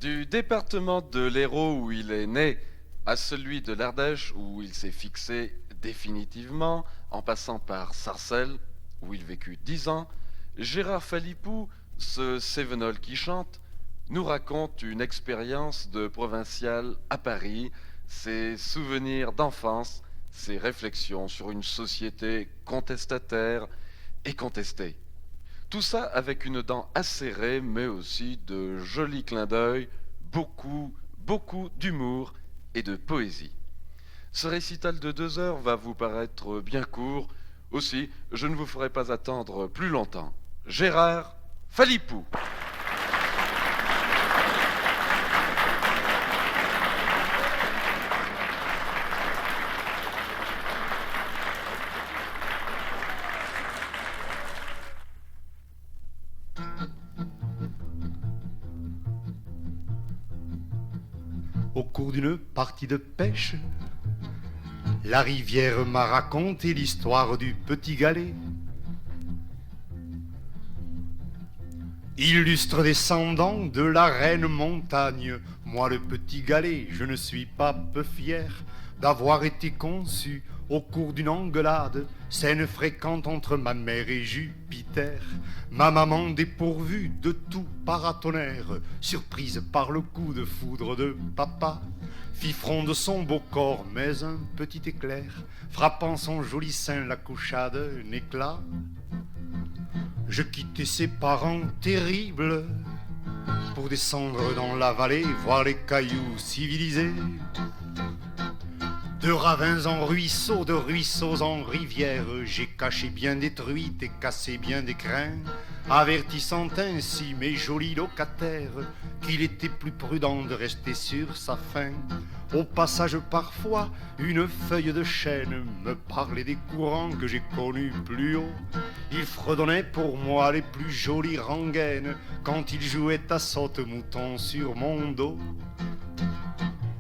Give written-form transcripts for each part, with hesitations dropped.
Du département de l'Hérault où il est né à celui de l'Ardèche où il s'est fixé définitivement, en passant par Sarcelles où il vécut 10 ans, Gérard Philippou, ce Cévenol qui chante, nous raconte une expérience de provincial à Paris, ses souvenirs d'enfance, ses réflexions sur une société contestataire et contestée. Tout ça avec une dent acérée, mais aussi de jolis clins d'œil, beaucoup d'humour et de poésie. Ce récital de 2 heures va vous paraître bien court, aussi je ne vous ferai pas attendre plus longtemps. Gérard Philippou. Au cours d'une partie de pêche, la rivière m'a raconté l'histoire du petit galet. Illustre descendant de la reine montagne, moi le petit galet, je ne suis pas peu fier d'avoir été conçu au cours d'une engueulade, scène fréquente entre ma mère et Jupiter. Ma maman dépourvue de tout paratonnerre, surprise par le coup de foudre de papa, fit front de son beau corps, mais un petit éclair, frappant son joli sein, la coucha d'un éclat. Je quittais ses parents terribles pour descendre dans la vallée, voir les cailloux civilisés. De ravins en ruisseaux, de ruisseaux en rivières, j'ai caché bien des truites et cassé bien des crins, avertissant ainsi mes jolis locataires qu'il était plus prudent de rester sur sa faim. Au passage parfois, une feuille de chêne me parlait des courants que j'ai connus plus haut. Il fredonnait pour moi les plus jolies rengaines quand il jouait à saute-mouton sur mon dos.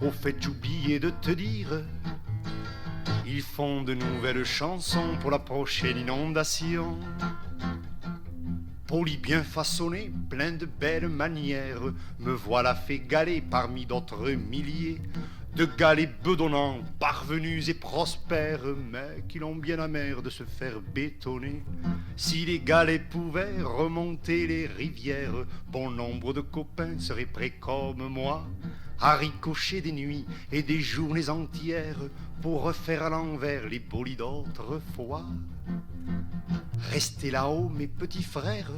Au fait, j'oubliais de te dire, ils font de nouvelles chansons pour la prochaine inondation. Poli, bien façonné, plein de belles manières, me voilà fait galet parmi d'autres milliers de galets bedonnants, parvenus et prospères, mais qui l'ont bien amer de se faire bétonner. Si les galets pouvaient remonter les rivières, bon nombre de copains seraient prêts comme moi à ricocher des nuits et des journées entières pour refaire à l'envers les bolides d'autrefois. Restez là-haut, mes petits frères,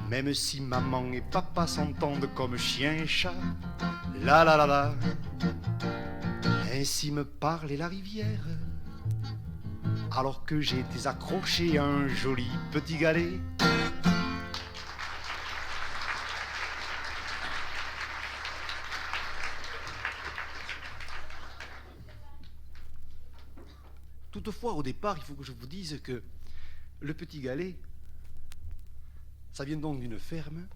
même si maman et papa s'entendent comme chien et chat. La la la la, ainsi me parlait la rivière, alors que j'étais accroché à un joli petit galet. Toutefois, au départ, il faut que je vous dise que le petit galet, ça vient donc d'une ferme,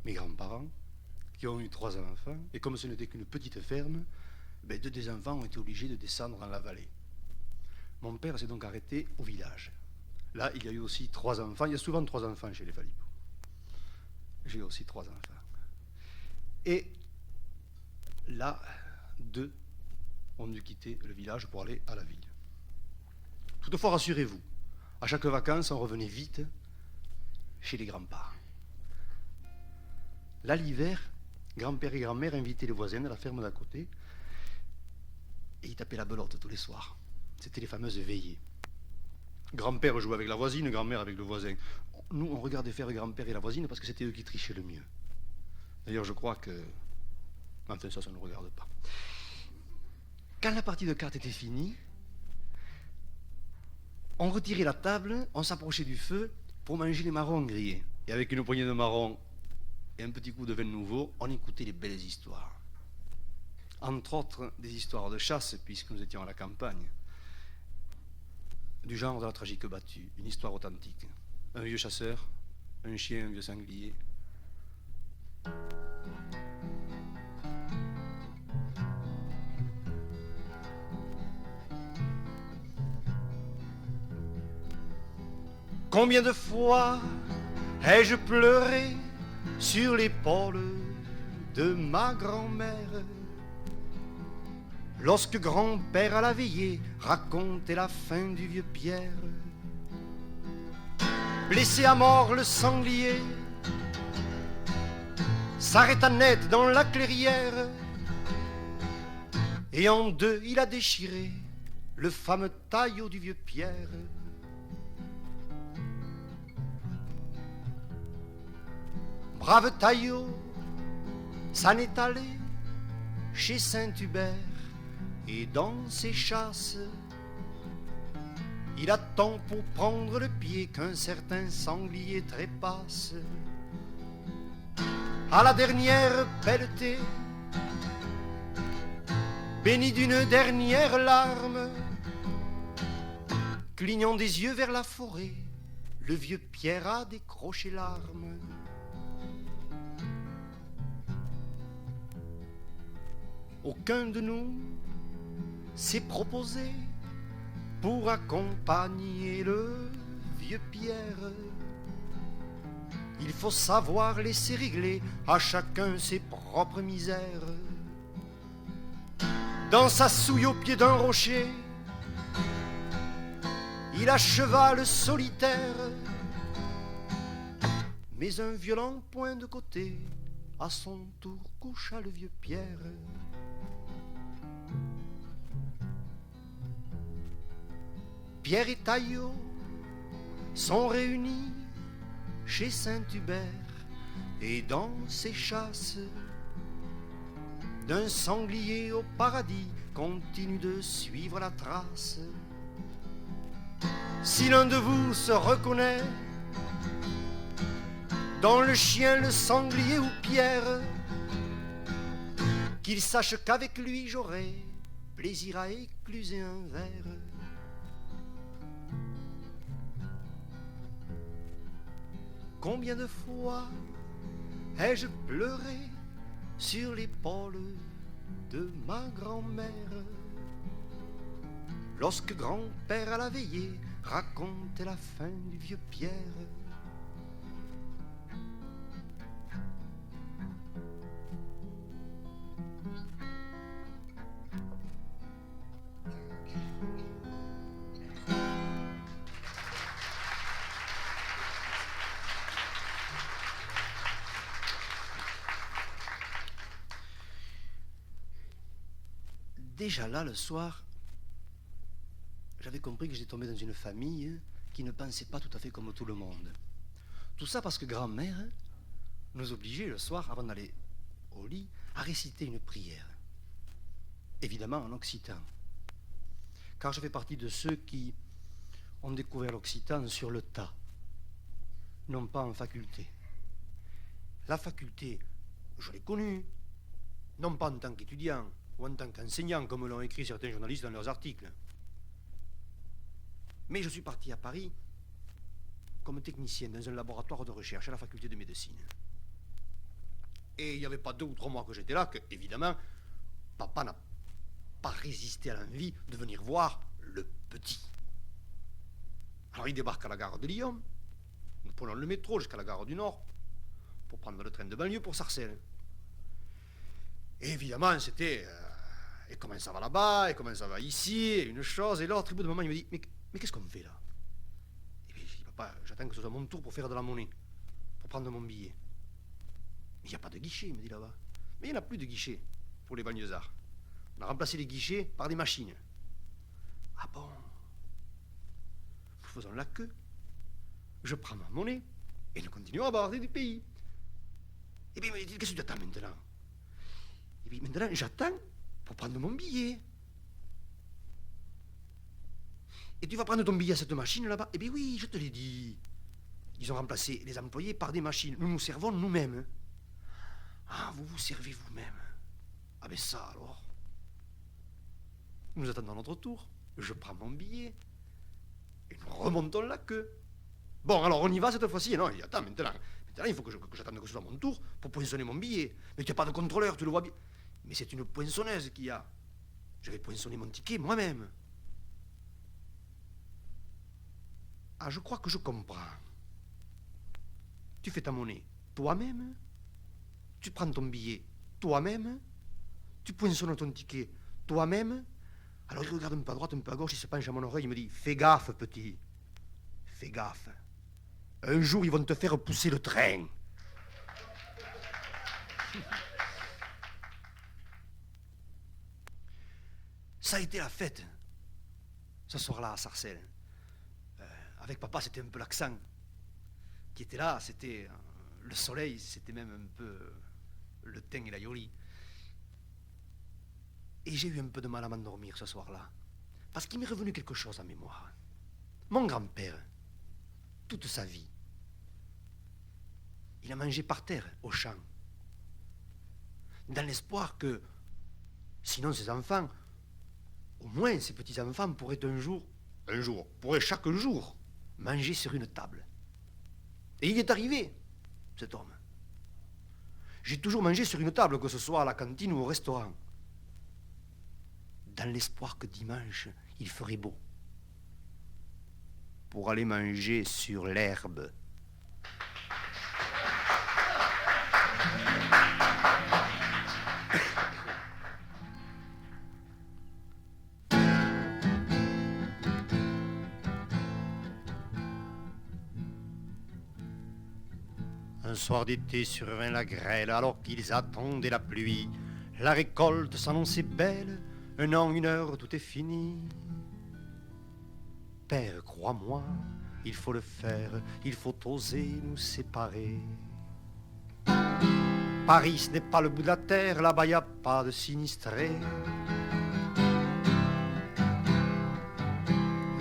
mes grands-parents, qui ont eu 3 enfants, et comme ce n'était qu'une petite ferme, ben 2 des enfants ont été obligés de descendre dans la vallée. Mon père s'est donc arrêté au village. Là, il y a eu aussi 3 enfants. Il y a souvent 3 enfants chez les Philippou. J'ai eu aussi 3 enfants. Et là, 2 ont dû quitter le village pour aller à la ville. Toutefois, rassurez-vous, à chaque vacances, on revenait vite chez les grands-parents. Là, l'hiver, grand-père et grand-mère invitaient les voisins de la ferme d'à côté et ils tapaient la belote tous les soirs. C'était les fameuses veillées. Grand-père jouait avec la voisine, grand-mère avec le voisin. Nous, on regardait faire grand-père et la voisine parce que c'était eux qui trichaient le mieux. D'ailleurs, je crois que... Enfin, ça ne nous regarde pas. Quand la partie de cartes était finie, on retirait la table, on s'approchait du feu pour manger les marrons grillés. Et avec une poignée de marrons et un petit coup de vin nouveau, on écoutait les belles histoires. Entre autres, des histoires de chasse, puisque nous étions à la campagne. Du genre de la tragique battue, une histoire authentique. Un vieux chasseur, un chien, un vieux sanglier. Combien de fois ai-je pleuré sur l'épaule de ma grand-mère. Lorsque grand-père à la veillée racontait la fin du vieux Pierre, blessé à mort le sanglier s'arrêta net dans la clairière, et en deux il a déchiré le fameux taillot du vieux Pierre. Brave taillot, s'en est allé chez Saint-Hubert, et dans ses chasses, il attend pour prendre le pied qu'un certain sanglier trépasse. À la dernière pelletée, béni d'une dernière larme, clignant des yeux vers la forêt, le vieux Pierre a décroché l'arme. Aucun de nous s'est proposé pour accompagner le vieux Pierre. Il faut savoir laisser régler à chacun ses propres misères. Dans sa souille au pied d'un rocher, il acheva le solitaire, mais un violent point de côté à son tour coucha le vieux Pierre. Pierre et Taillot sont réunis chez Saint-Hubert, et dans ses chasses, d'un sanglier au paradis continue de suivre la trace. Si l'un de vous se reconnaît dans le chien, le sanglier ou Pierre, qu'il sache qu'avec lui j'aurai plaisir à écluser un verre. Combien de fois ai-je pleuré sur l'épaule de ma grand-mère, lorsque grand-père à la veillée racontait la fin du vieux Pierre. Déjà là, le soir, j'avais compris que j'étais tombé dans une famille qui ne pensait pas tout à fait comme tout le monde. Tout ça parce que grand-mère nous obligeait le soir, avant d'aller au lit, à réciter une prière. Évidemment en occitan. Car je fais partie de ceux qui ont découvert l'occitan sur le tas, non pas en faculté. La faculté, je l'ai connue, non pas en tant qu'étudiant, ou en tant qu'enseignant, comme l'ont écrit certains journalistes dans leurs articles. Mais je suis parti à Paris comme technicien dans un laboratoire de recherche à la faculté de médecine. Et il n'y avait pas 2 ou 3 mois que j'étais là que, évidemment, papa n'a pas résisté à l'envie de venir voir le petit. Alors il débarque à la gare de Lyon, nous prenons le métro jusqu'à la gare du Nord pour prendre le train de banlieue pour Sarcelles. Et évidemment, c'était... et comment ça va là-bas, et comment ça va ici, et une chose et l'autre. Et au bout d'un moment, il me dit, mais qu'est-ce qu'on fait là? Et puis je dis, papa, j'attends que ce soit mon tour pour faire de la monnaie, pour prendre mon billet. Mais il n'y a pas de guichet, il me dit là-bas. Mais il n'y en a plus de guichet pour les banlieusards. On a remplacé les guichets par des machines. Ah bon? Nous faisons la queue. Je prends ma monnaie, et nous continuons à aborder du pays. Et puis il me dit, qu'est-ce que tu attends maintenant? Et puis maintenant, j'attends pour prendre mon billet. Et tu vas prendre ton billet à cette machine là-bas? Eh bien oui, je te l'ai dit. Ils ont remplacé les employés par des machines. Nous nous servons nous-mêmes. Ah, vous vous servez vous-même. Ah ben ça alors. Nous attendons notre tour. Je prends mon billet. Et nous remontons la queue. Bon, alors on y va cette fois-ci. Non, il dit, attends, maintenant, il faut que j'attende que ce soit mon tour pour poinçonner mon billet. Mais tu n'as pas de contrôleur, tu le vois bien. Mais c'est une poinçonneuse qu'il y a. Je vais poinçonner mon ticket moi-même. Ah, je crois que je comprends. Tu fais ta monnaie toi-même, tu prends ton billet toi-même, tu poinçonnes ton ticket toi-même. Alors il regarde un peu à droite, un peu à gauche, il se penche à mon oreille, il me dit, fais gaffe, petit, fais gaffe. Un jour, ils vont te faire pousser le train. Ça a été la fête, ce soir-là à Sarcelles. Avec papa, c'était un peu l'accent qui était là, c'était le soleil, c'était même un peu le thym et la yoli. Et j'ai eu un peu de mal à m'endormir ce soir-là, parce qu'il m'est revenu quelque chose en mémoire. Mon grand-père, toute sa vie, il a mangé par terre, au champ, dans l'espoir que, sinon ses enfants, au moins ses petits-enfants pourraient pourraient chaque jour, manger sur une table. Et il est arrivé, cet homme. J'ai toujours mangé sur une table, que ce soit à la cantine ou au restaurant, dans l'espoir que dimanche, il ferait beau, pour aller manger sur l'herbe. Un soir d'été survint la grêle, alors qu'ils attendaient la pluie. La récolte s'annonçait belle, un an, une heure, tout est fini. Père, crois-moi, il faut le faire, il faut oser nous séparer. Paris, ce n'est pas le bout de la terre, là-bas, y a pas de sinistrés.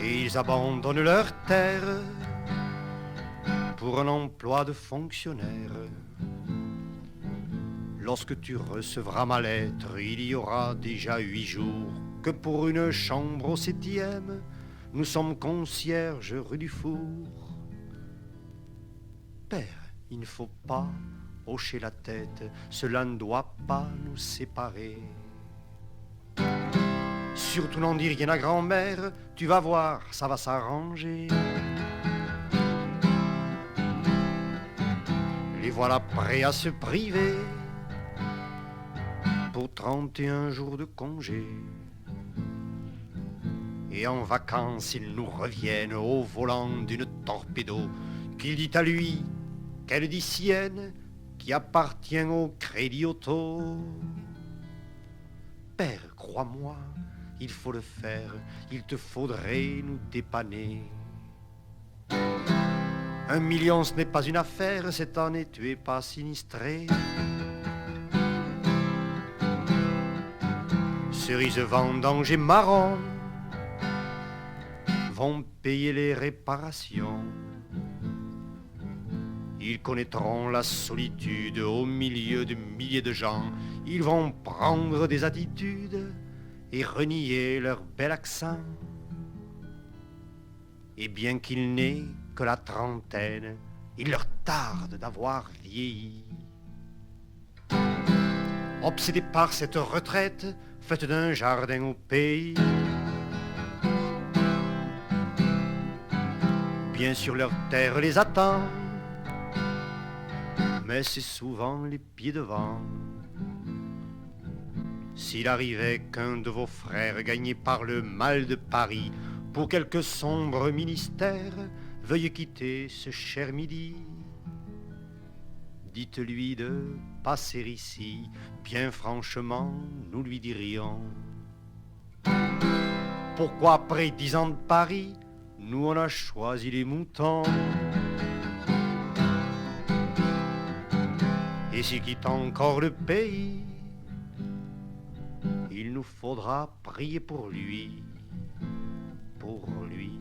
Et ils abandonnent leur terre pour un emploi de fonctionnaire. Lorsque tu recevras ma lettre, il y aura déjà 8 jours que pour une chambre au 7e, nous sommes concierges rue du Four. Père, il ne faut pas hocher la tête, cela ne doit pas nous séparer. Surtout n'en dis rien à grand-mère, tu vas voir, ça va s'arranger. Les voilà prêts à se priver pour 31 jours de congé. Et en vacances, ils nous reviennent au volant d'une torpedo qu'il dit à lui, qu'elle dit sienne, qui appartient au Crédit Auto. Père, crois-moi, il faut le faire, il te faudrait nous dépanner. 1 million, ce n'est pas une affaire, cette année tu es pas sinistré. Cerises, vendanges et marrons vont payer les réparations. Ils connaîtront la solitude au milieu de milliers de gens. Ils vont prendre des attitudes et renier leur bel accent. Et bien qu'ils n'aient que la trentaine, il leur tarde d'avoir vieilli. Obsédés par cette retraite faite d'un jardin au pays, bien sûr leur terre les attend, mais c'est souvent les pieds devant. S'il arrivait qu'un de vos frères, gagné par le mal de Paris, pour quelque sombre ministère, veuille quitter ce cher midi, dites-lui de passer ici, bien franchement, nous lui dirions. Pourquoi après 10 ans de Paris, nous on a choisi les moutons? Et s'il quitte encore le pays, il nous faudra prier pour lui, pour lui.